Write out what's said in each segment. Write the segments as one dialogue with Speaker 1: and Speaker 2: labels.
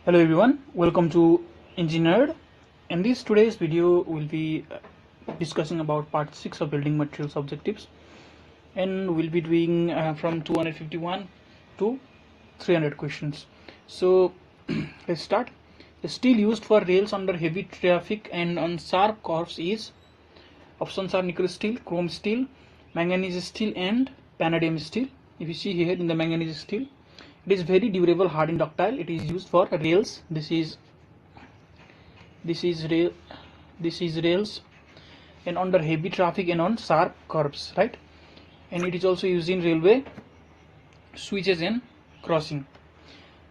Speaker 1: Hello everyone, welcome to Engineered. In this today's video we'll be discussing about part 6 of building materials objectives, and we'll be doing from 251 to 300 questions. So let's start. The steel used for rails under heavy traffic and on sharp curves is, options are nickel steel, chrome steel, manganese steel and vanadium steel. If you see here in the manganese steel, it is very durable, hard and ductile. It is used for rails. This is rails and under heavy traffic and on sharp curves, right? And it is also used in railway switches and crossing.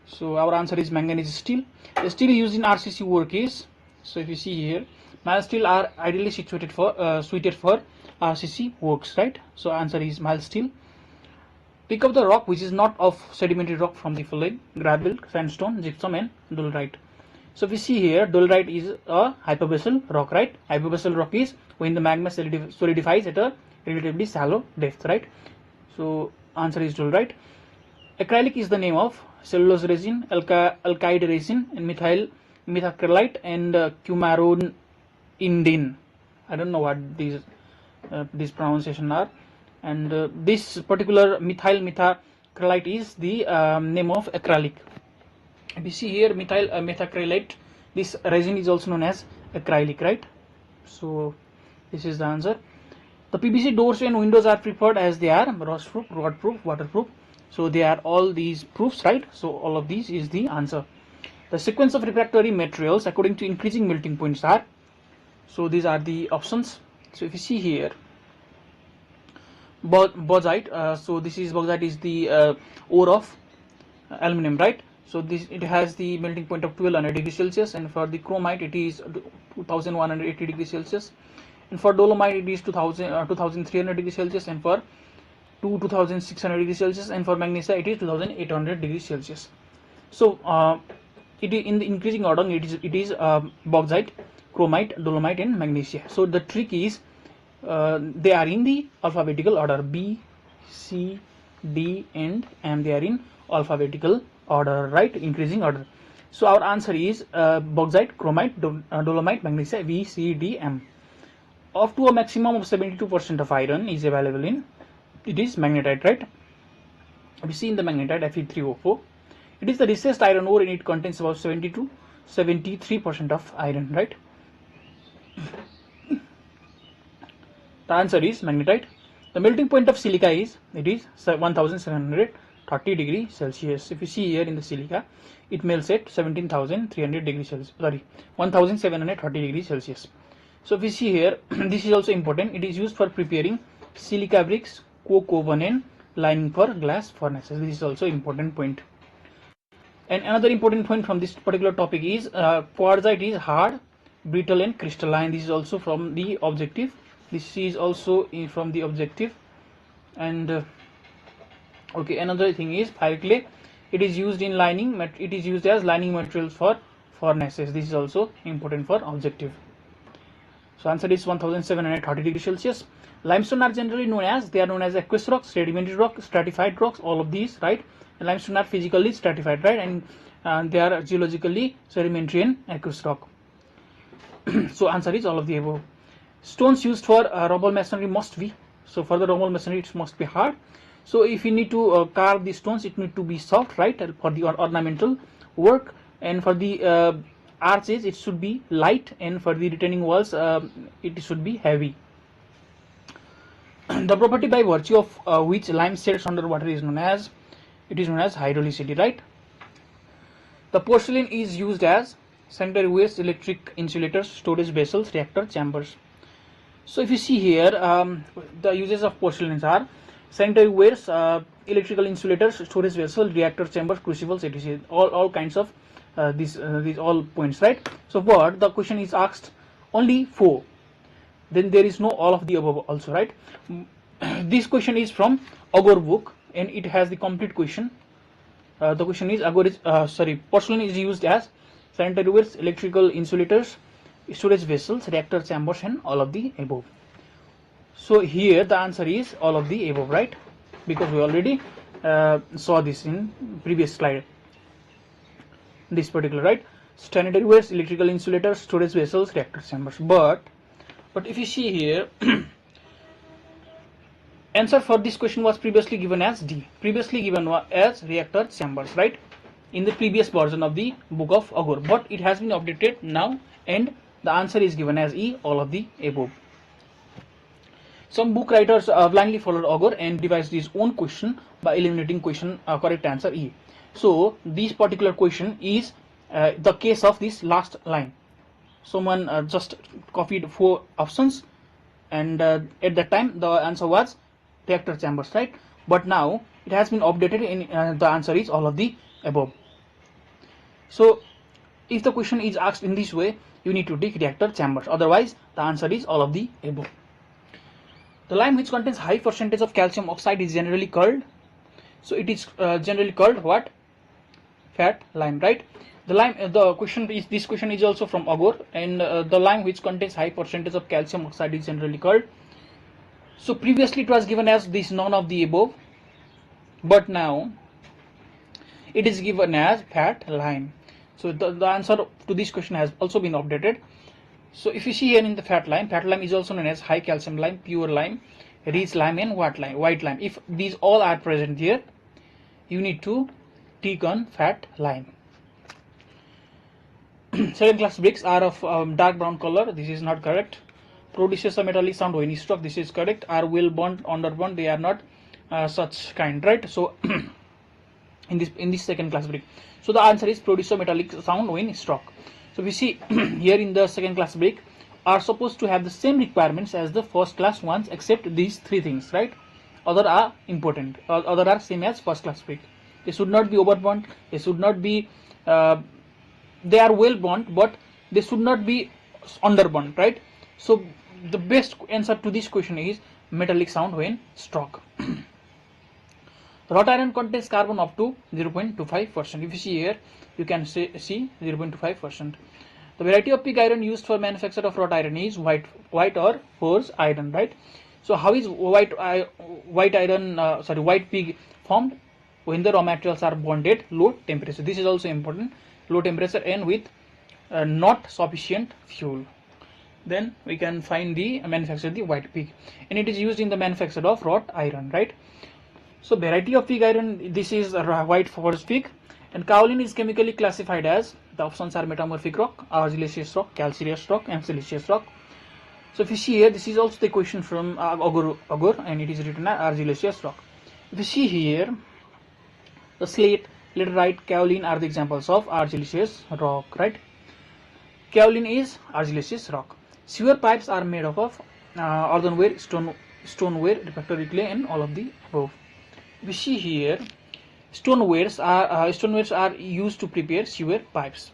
Speaker 1: So our answer is manganese steel. The steel used in RCC work is, so if you see here, mild steel are ideally suited for RCC works, right? So answer is mild steel. Pick up the rock which is not of sedimentary rock from the following: gravel, sandstone, gypsum and dolerite. So we see here dolerite is a hyperbasal rock, right? Hyperbasal rock is when the magma solidifies at a relatively shallow depth, right? So answer is dolerite. Acrylic is the name of cellulose resin, alkyd resin and methacrylate and coumarin. I don't know what these pronunciation are. And this particular methacrylate is the name of acrylic. If you see here methacrylate, this resin is also known as acrylic, right? So this is the answer. The PVC doors and windows are preferred as they are rust proof, rot proof, waterproof. So they are all these proofs, right? So all of these is the answer. The sequence of refractory materials according to increasing melting points are, so these are the options. So if you see here, bauxite, so this is bauxite is the ore of aluminum, right? So it has the melting point of 1200 degrees Celsius, and for the chromite it is 2180 degrees Celsius, and for dolomite it is 2300 degrees Celsius, and for 2600 degrees Celsius, and for magnesia it is 2800 degrees Celsius. So it is in the increasing order. It is bauxite, chromite, dolomite and magnesia. So the trick is they are in the alphabetical order: B, C, D and M. They are in alphabetical order, right? Increasing order. So our answer is bauxite, chromite, dolomite, magnesia, V, C, D, M. Up to a maximum of 72% of iron is available in, it is magnetite, right? We see in the magnetite Fe3O4. It is the recessed iron ore and it contains about 70 to 73% of iron, right? The answer is magnetite. The melting point of silica is, it is 1730 degrees Celsius. If you see here in the silica, it melts at 17,300 degrees Celsius. Sorry, 1730 degrees Celsius. So if you see here, this is also important. It is used for preparing silica bricks, coke oven and lining for glass furnaces. This is also important point. And another important point from this particular topic is quartzite is hard, brittle and crystalline. This is also from the objective. This is also from the objective. And okay, another thing is fire clay. It is used in lining. It is used as lining materials for furnaces. This is also important for objective. So answer is 1730 degrees Celsius. Limestone are generally known as, they are known as aqueous rocks, sedimentary rock, stratified rocks, all of these, right? And limestone are physically stratified, right? And they are geologically sedimentary and aqueous rock. So answer is all of the above. Stones used for rubble masonry must be, so for the rubble masonry it must be hard. So if you need to carve the stones, it need to be soft, right, for the ornamental work. And for the arches it should be light, and for the retaining walls it should be heavy. The property by virtue of which lime sets under water is known as, it is known as hydrolicity, right? The porcelain is used as sanitary waste, electric insulators, storage vessels, reactor chambers. So if you see here, the uses of porcelains are sanitary waste, electrical insulators, storage vessels, reactor chambers, crucibles, etc. All kinds of these all points, right? So what the question is asked, only 4. Then there is no all of the above also, right? This question is from Agor book and it has the complete question. The question is porcelain is used as sanitary waste, electrical insulators, storage vessels, reactor chambers and all of the above. So here the answer is all of the above, right? Because we already saw this in previous slide. this particular, right? Sanitary waste, electrical insulators, storage vessels, reactor chambers. But if you see here, answer for this question was previously given as D, previously given as reactor chambers, right, in the previous version of the book of Agor, but it has been updated now and the answer is given as E, all of the above. Some book writers blindly followed Agor and devised his own question by eliminating question correct answer E. So this particular question is the case of this last line. Someone just copied 4 options and at that time the answer was reactor chambers, right? But now it has been updated and the answer is all of the above. So if the question is asked in this way, you need to take reactor chambers, otherwise the answer is all of the above. The lime which contains high percentage of calcium oxide is generally called, so it is generally called what? Fat lime, right? The lime, this question is also from Agor, and the lime which contains high percentage of calcium oxide is generally called. So previously it was given as this none of the above, but now it is given as fat lime. So the answer to this question has also been updated. So if you see here in the fat lime is also known as high calcium lime, pure lime, rich lime and white lime. If these all are present here, you need to tick on fat lime. Second class bricks are of dark brown color. This is not correct. Produces a metallic sound when struck. This is correct. Are well bond, under bond. They are not such kind, right? So in this second class brick, so the answer is produce a metallic sound when struck. So we see here in the second class brick are supposed to have the same requirements as the first class ones, except these 3 things, right? Other are important. Other are same as first class brick. They should not be over bond. They should not be. They are well bond, but they should not be under bond, right? So the best answer to this question is metallic sound when struck. Wrought iron contains carbon up to 0.25%. If you see here, you can see 0.25%. The variety of pig iron used for manufacture of wrought iron is white or forged iron, right? So how is white pig formed? When the raw materials are bonded low temperature. This is also important. Low temperature and with not sufficient fuel. Then we can find the manufacture the white pig, and it is used in the manufacture of wrought iron, right? So variety of pig iron, this is a white forged pig, and kaolin is chemically classified as, the options are metamorphic rock, argillaceous rock, calcareous rock and siliceous rock. So if you see here, this is also the question from Agor, and it is written as argillaceous rock. If you see here, the slate, laterite, kaolin are the examples of argillaceous rock, right? Kaolin is argillaceous rock. Sewer pipes are made up of earthenware, stoneware, refractory clay and all of the above. We see here stonewares are used to prepare sewer pipes,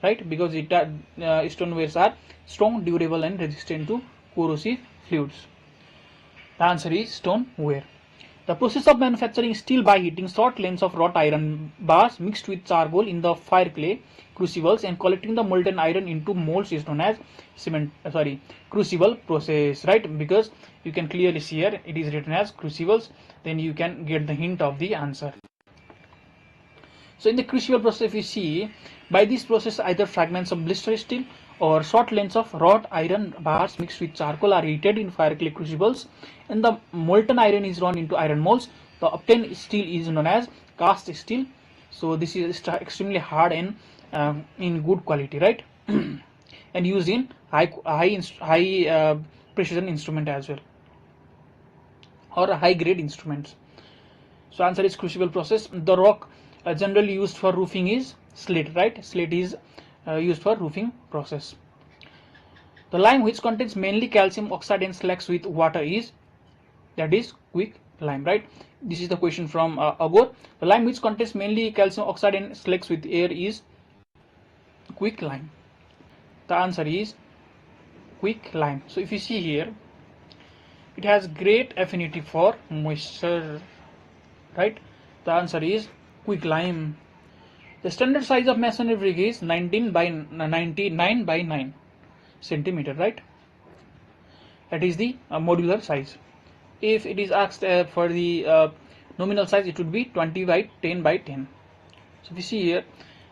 Speaker 1: right? Because stonewares are strong, durable and resistant to corrosive fluids. The answer is stoneware. The process of manufacturing steel by heating short lengths of wrought iron bars mixed with charcoal in the fire clay crucibles and collecting the molten iron into molds is known as crucible process, right? Because you can clearly see here it is written as crucibles, then you can get the hint of the answer. So in the crucible process, if you see, by this process either fragments of blister steel or short lengths of wrought iron bars mixed with charcoal are heated in fire clay crucibles, and the molten iron is run into iron molds. The obtained steel is known as cast steel. So this is extremely hard and in good quality, right? And used in high precision instrument as well, or high grade instruments. So answer is crucible process. The rock generally used for roofing is slate, right? Slate is used for roofing process. The lime which contains mainly calcium oxide and slacks with water is quick lime, right? This is the question from Agor. The lime which contains mainly calcium oxide and slacks with air is quick lime. The answer is quick lime. So if you see here, it has great affinity for moisture, right? The answer is quick lime. The standard size of masonry brick is 19 by 99 by 9 centimeter, right? That is the modular size. If it is asked for the nominal size, it would be 20 by 10 by 10. So if you see here,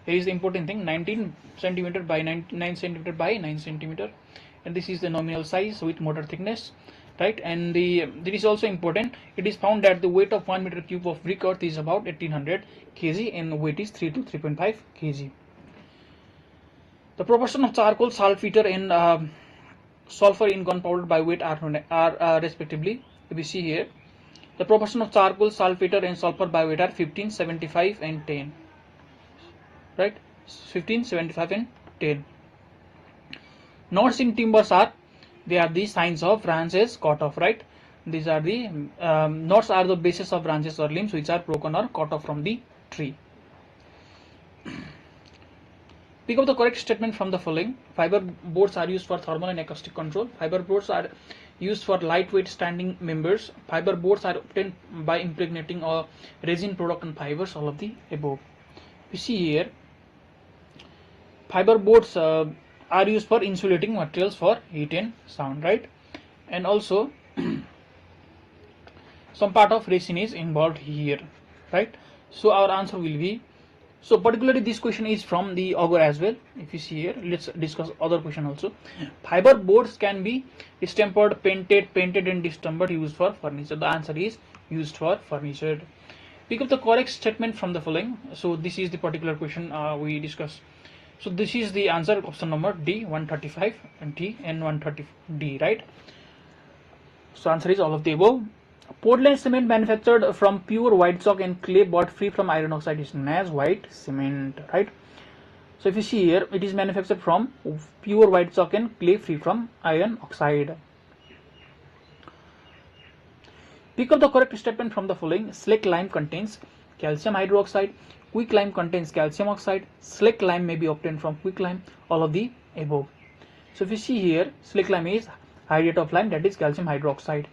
Speaker 1: Here is the important thing: 19 centimeter by 9 centimeter by 9 centimeter, and this is the nominal size with motor thickness, right? And this is also important. It is found that the weight of 1 meter cube of brick earth is about 1800 kg, and weight is 3 to 3.5 kg. The proportion of charcoal, saltpeter, and sulfur in gunpowder by weight are respectively. If we see here, the proportion of charcoal, saltpeter, and sulfur by weight are 15, 75, and 10. Right? 15, 75, and 10. Knots in timbers are the signs of branches cut off. Right? These are the knots are the bases of branches or limbs which are broken or cut off from the tree. Pick up the correct statement from the following. Fiber boards are used for thermal and acoustic control. Fiber boards are used for lightweight standing members. Fiber boards are obtained by impregnating a resin product on fibers. All of the above. You see here, fiber boards are used for insulating materials for heat and sound, right? And also some part of resin is involved here, right? So our answer will be, so particularly this question is from the auger as well. If you see here, let's discuss other question also. Fiber boards can be distempered, painted and distempered, used for furniture. The answer is used for furniture. Pick up the correct statement from the following. So this is the particular question we discussed. So this is the answer, option number D, 135 and T and 130D, right? So answer is all of the above. Portland cement manufactured from pure white chalk and clay bought free from iron oxide is known as white cement, right? So if you see here, it is manufactured from pure white chalk and clay free from iron oxide. Pick up the correct statement from the following. Slaked lime contains calcium hydroxide. Quick lime contains calcium oxide. Slaked lime may be obtained from quick lime. All of the above. So if you see here, slaked lime is hydrate of lime, that is calcium hydroxide.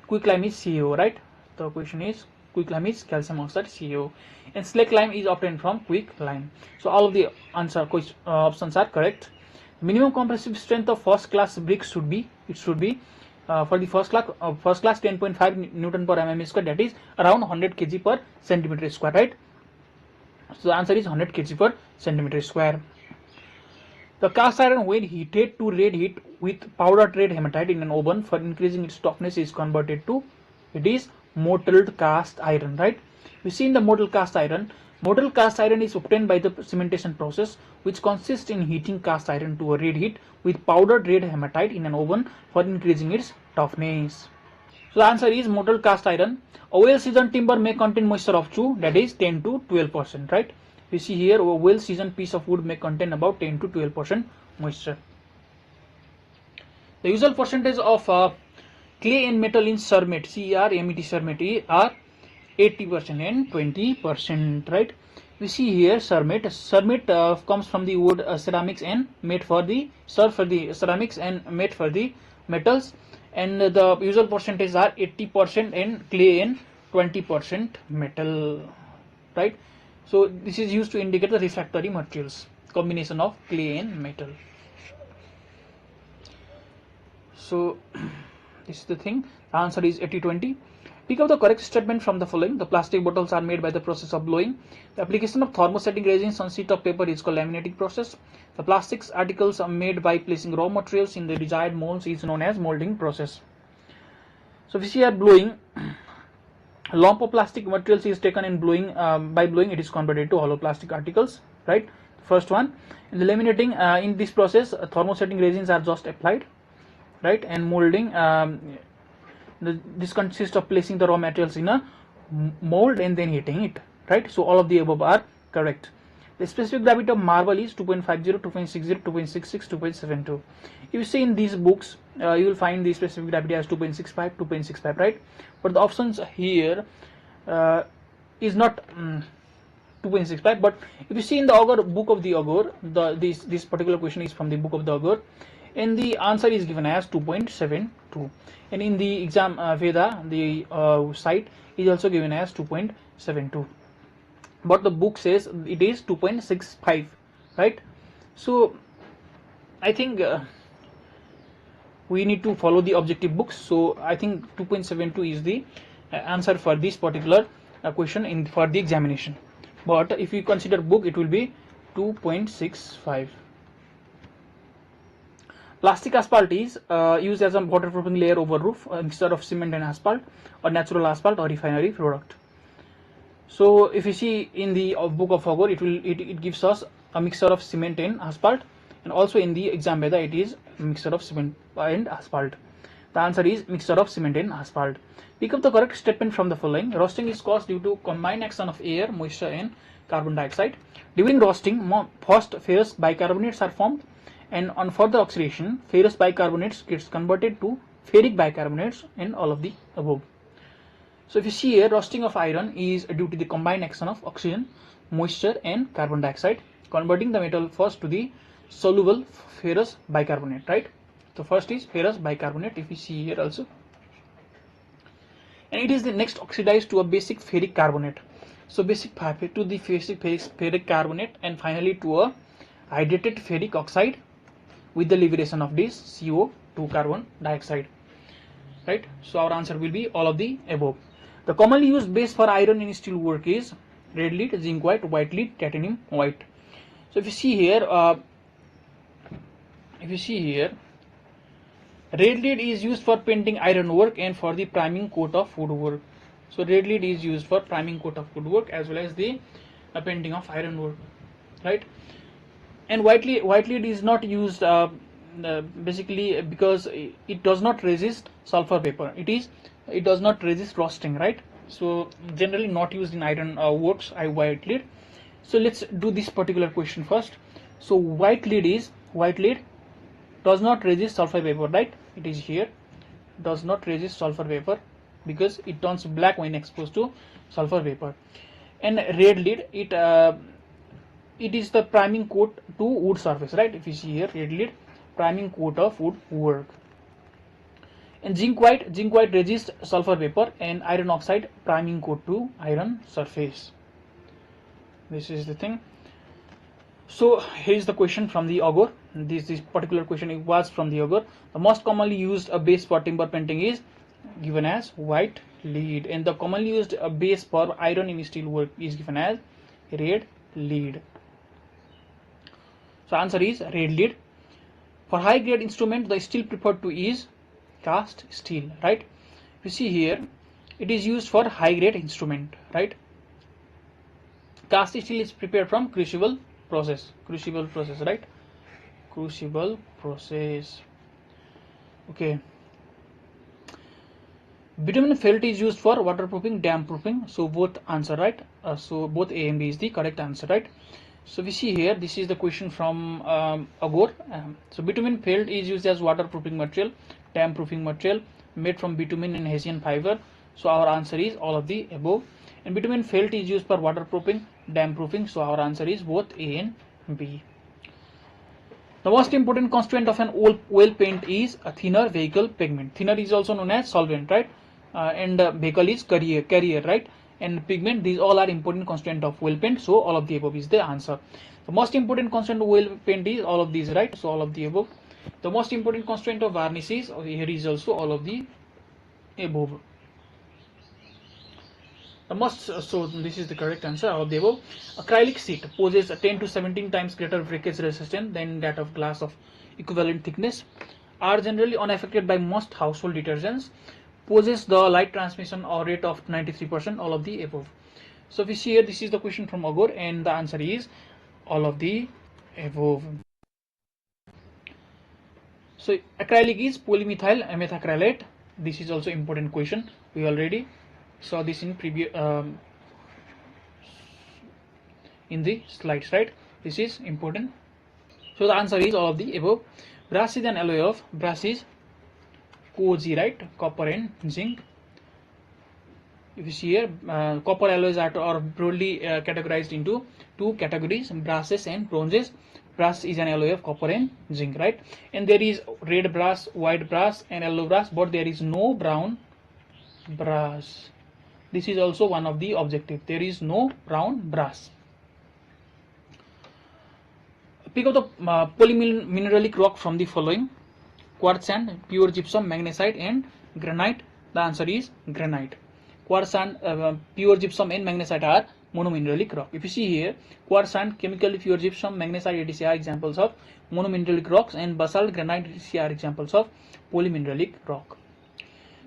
Speaker 1: Quick lime is CaO, right? The question is, quick lime is calcium oxide, CaO, and slaked lime is obtained from quick lime. So all of the options are correct. Minimum compressive strength of first class bricks should be for the first class 10.5 Newton per mm square, that is around 100 kg per centimeter square, right? So the answer is 100 kg per centimeter square. The cast iron, when heated to red heat with powdered red hematite in an oven for increasing its toughness, is converted to, it is mottled cast iron, right? We see in the mottled cast iron is obtained by the cementation process, which consists in heating cast iron to a red heat with powdered red hematite in an oven for increasing its toughness. So the answer is mottled cast iron. A well seasoned timber may contain moisture up to, that is 10 to 12%, right? We see here, a well seasoned piece of wood may contain about 10 to 12% moisture. The usual percentage of clay and metal in cermet, CERMET cermet, are 80% and 20%, right? We see here cermet comes from the wood, ceramics, and made for the ceramics and made for the metals, and the usual percentages are 80% in clay and 20% metal, right? So this is used to indicate the refractory materials, combination of clay and metal. So this is the thing. The answer is 80-20. Pick up the correct statement from the following. The plastic bottles are made by the process of blowing. The application of thermosetting resins on sheet of paper is called laminating process. The plastics articles are made by placing raw materials in the desired molds is known as molding process. So we see here blowing. Lump of plastic materials is taken in blowing. By blowing, it is converted to hollow plastic articles, right? First one. In the laminating, in this process, thermosetting resins are just applied, right? And molding, this consists of placing the raw materials in a mold and then heating it, right? So all of the above are correct. The specific gravity of marble is 2.50, 2.60, 2.66, 2.72. If you see in these books, you will find the specific gravity as 2.65, 2.65, right? But the options here is not 2.65. But if you see in the auger, book of the auger, this particular question is from the book of the auger, and the answer is given as 2.72. And in the exam Veda, the site is also given as 2.72. But the book says it is 2.65, right? So I think we need to follow the objective books. So I think 2.72 is the answer for this particular question for the examination. But if you consider book, it will be 2.65. Plastic asphalt is used as a waterproofing layer over roof instead of cement and asphalt, or natural asphalt, or refinery product. So if you see in the book of Agor, it gives us a mixture of cement and asphalt, and also in the exam method it is a mixture of cement and asphalt. The answer is mixture of cement and asphalt. Pick up the correct statement from the following. Roasting is caused due to combined action of air, moisture and carbon dioxide. During roasting, first ferrous bicarbonates are formed, and on further oxidation, ferrous bicarbonates gets converted to ferric bicarbonates, and all of the above. So if you see here, roasting of iron is due to the combined action of oxygen, moisture and carbon dioxide, converting the metal first to the soluble ferrous bicarbonate, right? So first is ferrous bicarbonate, if you see here also, and it is the next oxidized to a basic ferric carbonate. So basic to the basic ferric carbonate, and finally to a hydrated ferric oxide with the liberation of this CO2 carbon dioxide, right? So our answer will be all of the above. The commonly used base for iron in steel work is red lead, zinc white, white lead, titanium white. So if you see here, red lead is used for painting iron work and for the priming coat of wood work. So red lead is used for priming coat of wood work as well as the painting of iron work, right? And white lead is not used basically because it does not resist sulfur vapor. It does not resist roasting, right? So generally not used in iron works, white lead. So let's do this particular question first. So white lead does not resist sulfur vapor, right? It is here, does not resist sulfur vapor because it turns black when exposed to sulfur vapor. And red lead, it is the priming coat to wood surface, right? If you see here, red lead, priming coat of wood work. And zinc white resists sulfur vapor, and iron oxide, priming coat to iron surface. This is the thing. So here is the question from the Agor. This particular question, it was from the Agor. The most commonly used base for timber painting is given as white lead, and the commonly used base for iron in steel work is given as red lead. So answer is red lead. For high grade instrument, the steel preferred to is cast steel, right? You see here, it is used for high grade instrument, right? Cast steel is prepared from crucible process, right? Crucible process. Okay. Bitumen felt is used for waterproofing, dam proofing. So both answer, right? So both A and B is the correct answer, right? So we see here, this is the question from Agor. So bitumen felt is used as waterproofing material, dam proofing material, made from bitumen and Hessian fiber. So our answer is all of the above. And bitumen felt is used for waterproofing, dam proofing. So our answer is both A and B. The most important constituent of an oil paint is a thinner vehicle pigment. Thinner is also known as solvent, right? And vehicle is carrier, right? And pigment, these all are important constituent of oil paint. So all of the above is the answer. The most important constituent of oil paint is all of these, right? So all of the above. The most important constituent of varnish is, here is also all of the above. So this is the correct answer, all of the above. Acrylic sheet poses a 10 to 17 times greater breakage resistance than that of glass of equivalent thickness, are generally unaffected by most household detergents, possess the light transmission or rate of 93%, all of the above. So if you see here, this is the question from Agor, and the answer is all of the above. So acrylic is polymethyl methacrylate. This is also important question. We already saw this in previous in the slides, right? This is important. So the answer is all of the above. Brass is an alloy of, brass is Co-G, right? Copper and zinc. If you see here, copper alloys are broadly categorized into two categories, brasses and bronzes. Brass is an alloy of copper and zinc, right? And there is red brass, white brass and yellow brass, but there is no brown brass. This is also one of the objective. There is no brown brass. Pick up the polymineralic rock from the following: quartz sand, pure gypsum, magnesite and granite. The answer is granite. Quartz sand, pure gypsum and magnesite are monomineralic rock. If you see here, quartz sand, chemically pure gypsum, magnesite, etc. are examples of monomineralic rocks, and basalt, granite, etc. are examples of polymineralic rock.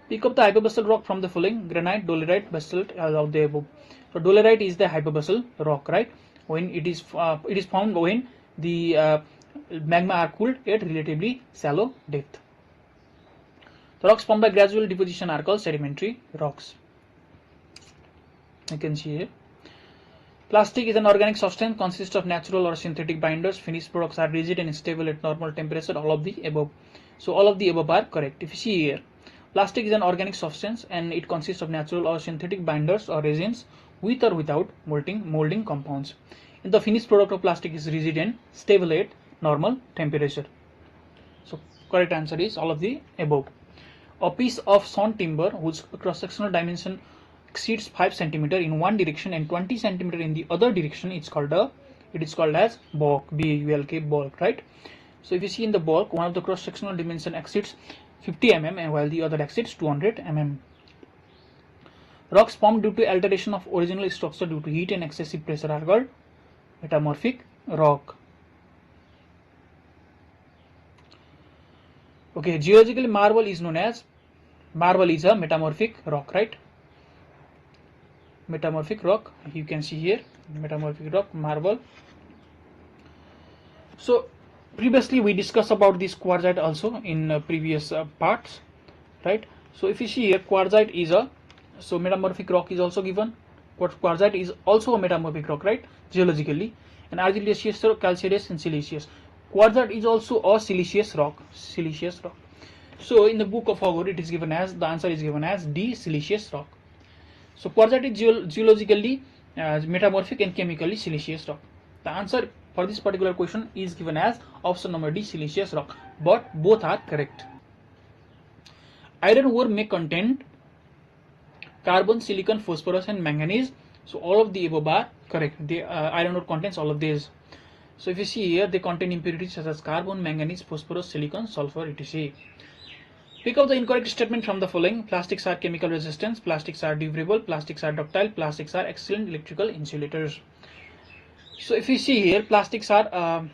Speaker 1: Pick up the hypobasal rock from the following: granite, dolerite, basalt, all of the above. So dolerite is the hypobasal rock, right? When it is found when the magma are cooled at relatively shallow depth. The rocks formed by gradual deposition are called sedimentary rocks. You can see here. Plastic is an organic substance, consists of natural or synthetic binders. Finished products are rigid and stable at normal temperature. All of the above. So all of the above are correct. If you see here, plastic is an organic substance and it consists of natural or synthetic binders or resins with or without molding compounds. And the finished product of plastic is rigid and stable at normal temperature. So correct answer is all of the above. A piece of sawn timber whose cross-sectional dimension exceeds 5 cm in one direction and 20 cm in the other direction, it is called as bulk, B-U-L-K, bulk, right? So if you see in the bulk, one of the cross-sectional dimension exceeds 50 mm and while the other exceeds 200 mm. Rocks formed due to alteration of original structure due to heat and excessive pressure are called metamorphic rock. Okay, geologically marble is a metamorphic rock, right? Metamorphic rock, you can see here, metamorphic rock, marble. So previously we discussed about this quartzite also in previous parts, right? So if you see here, quartzite is so metamorphic rock is also given. Quartzite is also a metamorphic rock, right? Geologically, and argillaceous, calcareous, and siliceous. Quartzite is also a siliceous rock. So in the book of Hogwarts, it is given as, the answer is given as D, siliceous rock. So quartzite is geologically metamorphic and chemically siliceous rock. The answer for this particular question is given as option number D, siliceous rock, but both are correct. Iron ore may contain carbon, silicon, phosphorus, and manganese. So all of the above are correct. The iron ore contains all of these. So if you see here, they contain impurities such as carbon, manganese, phosphorus, silicon, sulfur, etc. Pick up the incorrect statement from the following: plastics are chemical resistant, plastics are durable, plastics are ductile, plastics are excellent electrical insulators. So if you see here, plastics are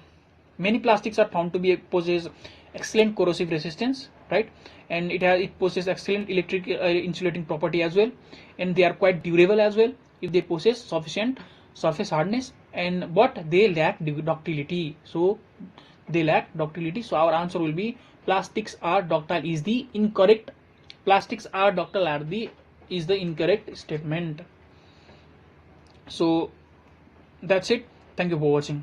Speaker 1: many plastics are found to be possess excellent corrosive resistance, right? And it possesses excellent electric insulating property as well, and they are quite durable as well if they possess sufficient surface hardness, and but they lack ductility. So they lack ductility. So our answer will be plastics are ductile is the incorrect. Plastics are ductile is the incorrect statement. So that's it. Thank you for watching.